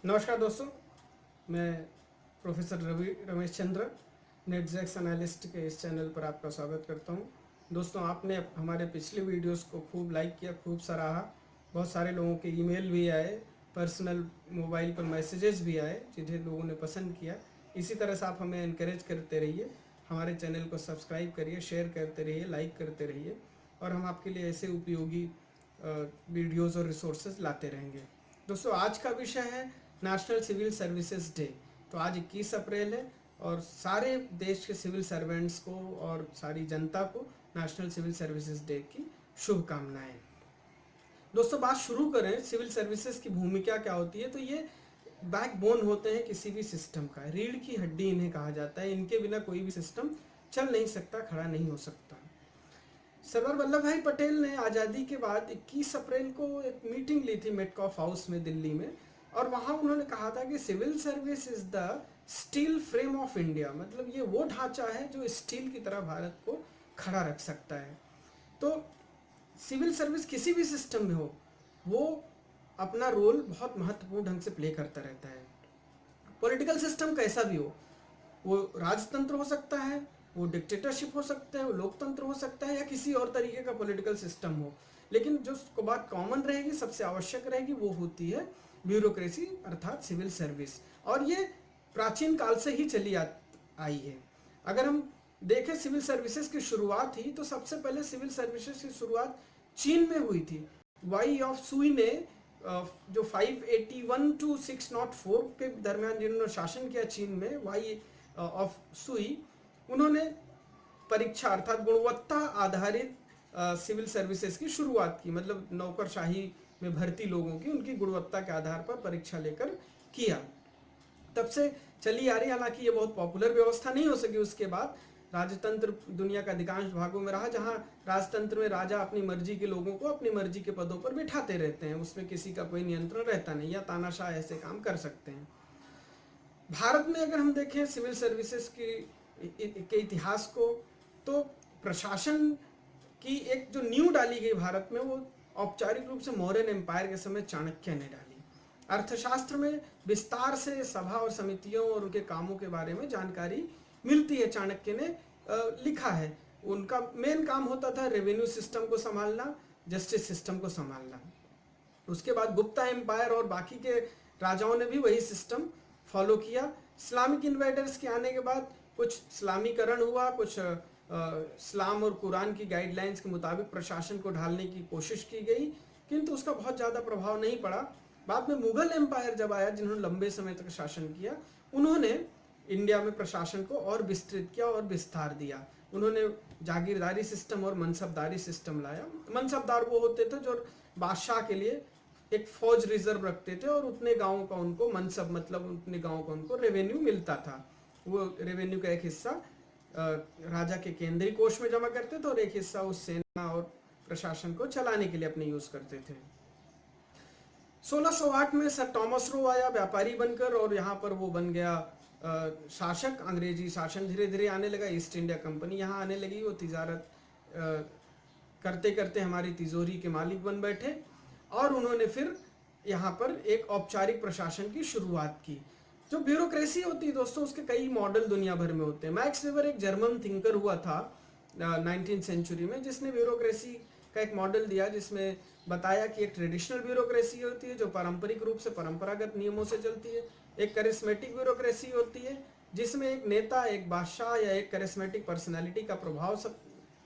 नमस्कार दोस्तों, मैं प्रोफेसर रवि रमेश चंद्र नेटजैक्स एनालिस्ट के इस चैनल पर आपका स्वागत करता हूं। दोस्तों, आपने हमारे पिछले वीडियोस को खूब लाइक किया, खूब सराहा। बहुत सारे लोगों के ईमेल भी आए, पर्सनल मोबाइल पर मैसेजेस भी आए जिन्हें लोगों ने पसंद किया। इसी तरह से आप हमें इनकरेज करते रहिए, हमारे चैनल को सब्सक्राइब करिए, शेयर करते रहिए, लाइक करते रहिए और हम आपके लिए ऐसे उपयोगी वीडियोज़ और रिसोर्सेज लाते रहेंगे। दोस्तों, आज का विषय है नेशनल सिविल सर्विसेज डे। तो आज 21 अप्रैल है और सारे देश के सिविल सर्वेंट्स को और सारी जनता को नेशनल सिविल सर्विसेज डे की शुभकामनाएं। दोस्तों, बात शुरू करें सिविल सर्विसेज की भूमिका क्या होती है। तो ये बैकबोन होते हैं किसी भी सिस्टम का, रीढ़ की हड्डी इन्हें कहा जाता है। इनके बिना कोई भी सिस्टम चल नहीं सकता, खड़ा नहीं हो सकता। सरदार वल्लभ भाई पटेल ने आज़ादी के बाद 21 अप्रैल को एक मीटिंग ली थी मेटकॉफ हाउस में दिल्ली में, और वहाँ उन्होंने कहा था कि civil service is the steel frame of India. मतलब ये वो ढांचा है जो स्टील की तरह भारत को खड़ा रख सकता है। तो सिविल सर्विस किसी भी सिस्टम में हो, वो अपना रोल बहुत महत्वपूर्ण ढंग से प्ले करता रहता है। पॉलिटिकल सिस्टम कैसा भी हो, वो राजतंत्र हो सकता है, वो डिक्टेटरशिप हो सकता है, वो लोकतंत्र हो सकता है, या किसी और तरीके का पॉलिटिकल सिस्टम हो, लेकिन जो बात कॉमन रहेगी, सबसे आवश्यक रहेगी, वो होती है ब्यूरोक्रेसी अर्थात सिविल सर्विस। और ये प्राचीन काल से ही चली आई है। अगर हम देखें सिविल सर्विसेज की शुरुआत ही, तो सबसे पहले सिविल सर्विसेज की शुरुआत चीन में हुई थी। वाई ऑफ सुई ने जो 581 टू 604 के दरमियान जिन्होंने शासन किया चीन में, वाई ऑफ सुई, उन्होंने परीक्षा अर्थात गुणवत्ता आधारित सिविल सर्विसेज की शुरुआत की। मतलब नौकरशाही में भर्ती लोगों की उनकी गुणवत्ता के आधार पर परीक्षा लेकर किया। तब से चली आ रही, हालांकि ये बहुत पॉपुलर व्यवस्था नहीं हो सकी। उसके बाद राजतंत्र दुनिया का अधिकांश भागों में रहा, जहां राजतंत्र में राजा अपनी मर्जी के लोगों को अपनी मर्जी के पदों पर बिठाते रहते हैं, उसमें किसी का कोई नियंत्रण रहता नहीं, या तानाशाह ऐसे काम कर सकते हैं। भारत में अगर हम देखें सिविल सर्विसेज के इतिहास को, तो प्रशासन की एक जो नींव डाली गई भारत में, वो औपचारिक रूप से मौर्यन एम्पायर के समय चाणक्य ने डाली। अर्थशास्त्र में विस्तार से सभा और समितियों और उनके कामों के बारे में जानकारी मिलती है। चाणक्य ने लिखा है, उनका मेन काम होता था रेवेन्यू सिस्टम को संभालना, जस्टिस सिस्टम को संभालना। उसके बाद गुप्ता एम्पायर और बाकी के राजाओं ने भी वही सिस्टम फॉलो किया। इस्लामिक इन्वेडर्स के आने के बाद कुछ इस्लामीकरण हुआ, कुछ इस्लाम और कुरान की गाइडलाइंस के मुताबिक प्रशासन को ढालने की कोशिश की गई, किंतु उसका बहुत ज़्यादा प्रभाव नहीं पड़ा। बाद में मुगल एम्पायर जब आया, जिन्होंने लंबे समय तक शासन किया, उन्होंने इंडिया में प्रशासन को और विस्तृत किया और विस्तार दिया। उन्होंने जागीरदारी सिस्टम और मनसबदारी सिस्टम लाया। मनसबदार वो होते थे जो बादशाह के लिए एक फौज रिजर्व रखते थे, और उतने गांवों का उनको मनसब, मतलब उतने गांवों का उनको रेवेन्यू मिलता था। वो रेवेन्यू का एक हिस्सा राजा के केंद्रीय कोष में जमा करते थे और एक हिस्सा उस सेना और प्रशासन को चलाने के लिए अपने यूज करते थे। 1608 में सर थॉमस रो आया व्यापारी बनकर, और यहाँ पर वो बन गया शासक। अंग्रेजी शासन धीरे धीरे आने लगा, ईस्ट इंडिया कंपनी यहाँ आने लगी। वो तिजारत करते करते हमारी तिजोरी के मालिक बन बैठे, और उन्होंने फिर यहाँ पर एक औपचारिक प्रशासन की शुरुआत की। जो ब्यूरोक्रेसी होती है दोस्तों, उसके कई मॉडल दुनिया भर में होते हैं। मैक्स वेबर एक जर्मन थिंकर हुआ था 19th सेंचुरी में, जिसने ब्यूरोक्रेसी का एक मॉडल दिया, जिसमें बताया कि एक ट्रेडिशनल ब्यूरोक्रेसी होती है जो पारंपरिक रूप से परंपरागत नियमों से चलती है। एक करिश्मेटिक ब्यूरोक्रेसी होती है जिसमें एक नेता, एक बादशाह या एक करिश्मेटिक पर्सनैलिटी का प्रभाव सब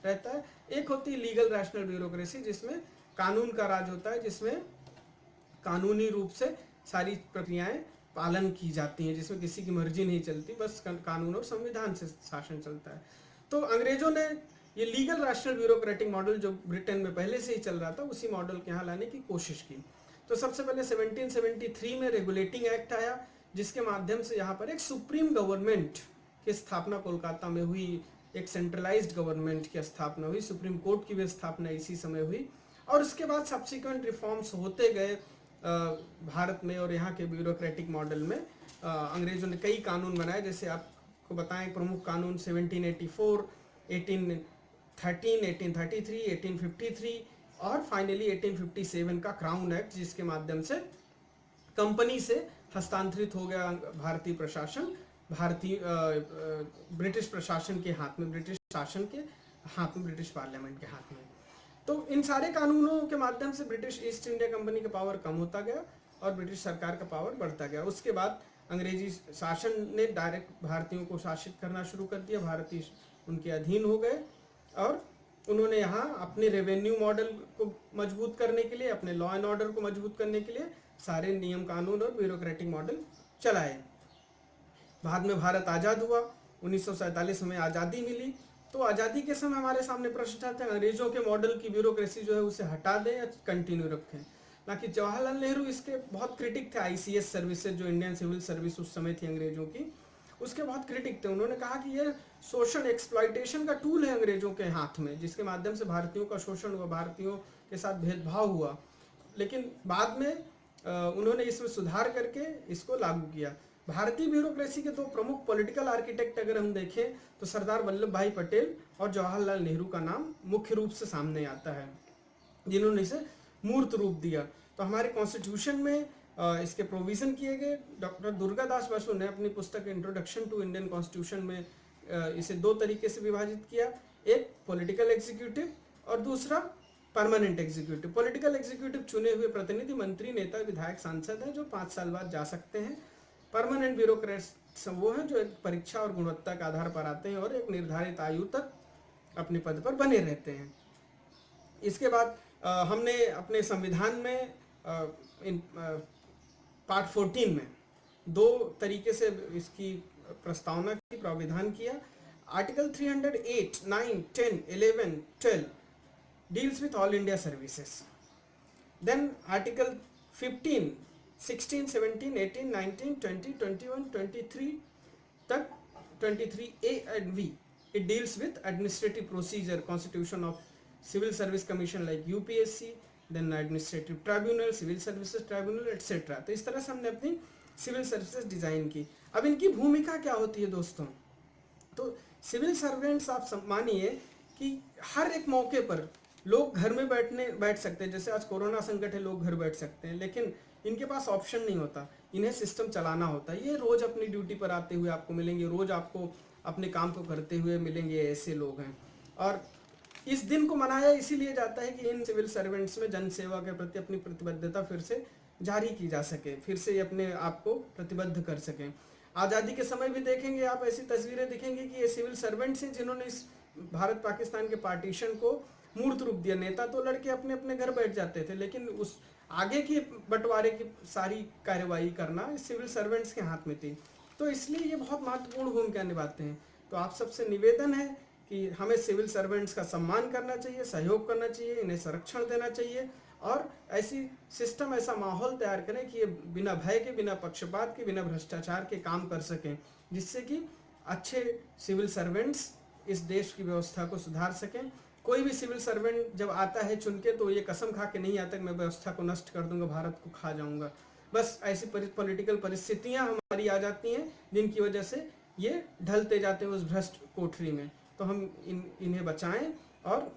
रहता है। एक होती है लीगल रैशनल ब्यूरोक्रेसी, जिसमें कानून का राज होता है, जिसमें कानूनी रूप से सारी प्रक्रियाएं पालन की जाती हैं, जिसमें किसी की मर्जी नहीं चलती, बस कानून और संविधान से शासन चलता है। तो अंग्रेजों ने ये लीगल रैशनल ब्यूरोक्रेटिक मॉडल जो ब्रिटेन में पहले से ही चल रहा था, उसी मॉडल के यहाँ लाने की कोशिश की। तो सबसे पहले 1773 में रेगुलेटिंग एक्ट आया, जिसके माध्यम से यहाँ पर एक सुप्रीम गवर्नमेंट की स्थापना कोलकाता में हुई, एक सेंट्रलाइज्ड गवर्नमेंट की स्थापना हुई। सुप्रीम कोर्ट की भी स्थापना इसी समय हुई, और उसके बाद सब्सिक्वेंट रिफॉर्म्स होते गए भारत में और यहाँ के ब्यूरोक्रेटिक मॉडल में। अंग्रेजों ने कई कानून बनाए, जैसे आपको बताएं प्रमुख कानून 1784, 1813, 1833, 1853 और फाइनली 1857 का क्राउन एक्ट, जिसके माध्यम से कंपनी से हस्तांतरित हो गया भारतीय प्रशासन भारतीय ब्रिटिश प्रशासन के हाथ में, ब्रिटिश शासन के हाथ में, ब्रिटिश पार्लियामेंट के हाथ में। तो इन सारे कानूनों के माध्यम से ब्रिटिश ईस्ट इंडिया कंपनी का पावर कम होता गया और ब्रिटिश सरकार का पावर बढ़ता गया। उसके बाद अंग्रेजी शासन ने डायरेक्ट भारतीयों को शासित करना शुरू कर दिया, भारतीय उनके अधीन हो गए और उन्होंने यहाँ अपने रेवेन्यू मॉडल को मजबूत करने के लिए, अपने लॉ एंड ऑर्डर को मजबूत करने के लिए सारे नियम कानून और ब्यूरोक्रेटिक मॉडल चलाए। बाद में भारत आज़ाद हुआ, 1947 में आज़ादी मिली। तो आज़ादी के समय हमारे सामने प्रश्न आते हैं, अंग्रेजों के मॉडल की ब्यूरोक्रेसी जो है उसे हटा दें या कंटिन्यू रखें। हालांकि जवाहरलाल नेहरू इसके बहुत क्रिटिक थे। आईसीएस सर्विसेज जो इंडियन सिविल सर्विस उस समय थी अंग्रेजों की, उसके बहुत क्रिटिक थे। उन्होंने कहा कि ये शोषण, एक्सप्लॉयटेशन का टूल है अंग्रेजों के हाथ में, जिसके माध्यम से भारतीयों का शोषण हुआ, भारतीयों के साथ भेदभाव हुआ। लेकिन बाद में उन्होंने इसमें सुधार करके इसको लागू किया। भारतीय ब्यूरोक्रेसी के दो प्रमुख पॉलिटिकल आर्किटेक्ट अगर हम देखें तो सरदार वल्लभ भाई पटेल और जवाहरलाल नेहरू का नाम मुख्य रूप से सामने आता है, जिन्होंने इसे मूर्त रूप दिया। तो हमारे कॉन्स्टिट्यूशन में इसके प्रोविज़न किए गए। डॉक्टर दुर्गादास बसु ने अपनी पुस्तक इंट्रोडक्शन टू इंडियन कॉन्स्टिट्यूशन में इसे दो तरीके से विभाजित किया, एक पॉलिटिकल एग्जीक्यूटिव और दूसरा परमानेंट एग्जीक्यूटिव। पॉलिटिकल एग्जीक्यूटिव चुने हुए प्रतिनिधि, मंत्री, नेता, विधायक, सांसद हैं जो 5 साल बाद जा सकते हैं। परमानेंट ब्यूरोक्रेट्स वो हैं जो एक परीक्षा और गुणवत्ता के आधार पर आते हैं और एक निर्धारित आयु तक अपने पद पर बने रहते हैं। इसके बाद हमने अपने संविधान में पार्ट 14 में दो तरीके से इसकी प्रस्तावना की, प्राविधान किया। Article 308, 9, 10, 11, 12 deals with all India services. Then article 15, 16, 17, 18, 19, 20, 21, 23 तक 23A and V, it deals with administrative procedure, constitution of civil service commission like UPSC, then administrative tribunal, civil services tribunal, etc. तो इस तरह से हमने अपनी सिविल सर्विसेज डिजाइन की। अब इनकी भूमिका क्या होती है दोस्तों? तो सिविल सर्वेंट्स आप मानिए कि हर एक मौके पर लोग घर में बैठ सकते हैं। जैसे आज कोरोना संकट है, लोग घर बैठ सकते हैं, लेकिन इनके पास ऑप्शन नहीं होता, इन्हें सिस्टम चलाना होता है। ये रोज अपनी ड्यूटी पर आते हुए आपको मिलेंगे, रोज आपको अपने काम को करते हुए मिलेंगे, ऐसे लोग हैं। और इस दिन को मनाया इसीलिए जाता है कि इन सिविल सर्वेंट्स में जन सेवा के प्रति अपनी प्रतिबद्धता फिर से जारी की जा सके, फिर से अपने आप को प्रतिबद्ध कर सकें। आज़ादी के समय भी देखेंगे आप, ऐसी तस्वीरें दिखेंगी कि ये सिविल सर्वेंट्स हैं जिन्होंने इस भारत पाकिस्तान के पार्टीशन को मूर्त रूप दिया। नेता तो लड़के अपने अपने घर बैठ जाते थे, लेकिन उस आगे की बंटवारे की सारी कार्यवाही करना इस सिविल सर्वेंट्स के हाथ में थी। तो इसलिए ये बहुत महत्वपूर्ण भूमिका निभाते हैं। तो आप सबसे निवेदन है कि हमें सिविल सर्वेंट्स का सम्मान करना चाहिए, सहयोग करना चाहिए, इन्हें संरक्षण देना चाहिए और ऐसी सिस्टम, ऐसा माहौल तैयार करें कि ये बिना भय के, बिना पक्षपात के, बिना भ्रष्टाचार के काम कर सकें, जिससे कि अच्छे सिविल सर्वेंट्स इस देश की व्यवस्था को सुधार सकें। कोई भी सिविल सर्वेंट जब आता है चुन के, तो ये कसम खा के नहीं आता कि मैं व्यवस्था को नष्ट कर दूंगा, भारत को खा जाऊंगा। बस ऐसी पॉलिटिकल परिस्थितियां हमारी आ जाती हैं जिनकी वजह से ये ढलते जाते हैं उस भ्रष्ट कोठरी में। तो हम इन्हें बचाएं और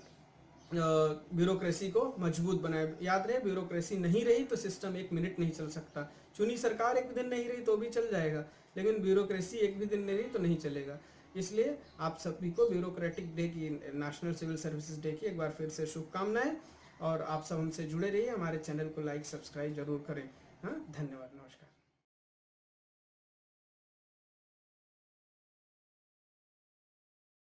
ब्यूरोक्रेसी को मजबूत बनाए। याद रहे, ब्यूरोक्रेसी नहीं रही तो सिस्टम 1 मिनट नहीं चल सकता। चुनी सरकार एक दिन नहीं रही तो भी चल जाएगा, लेकिन ब्यूरोक्रेसी एक भी दिन नहीं रही तो नहीं चलेगा। इसलिए आप सभी को ब्यूरोक्रेटिक डे की, नेशनल सिविल सर्विसेज डे की एक बार फिर से शुभकामनाएं। और आप सब हमसे जुड़े रहिए, हमारे चैनल को लाइक, सब्सक्राइब जरूर करें। हाँ, धन्यवाद।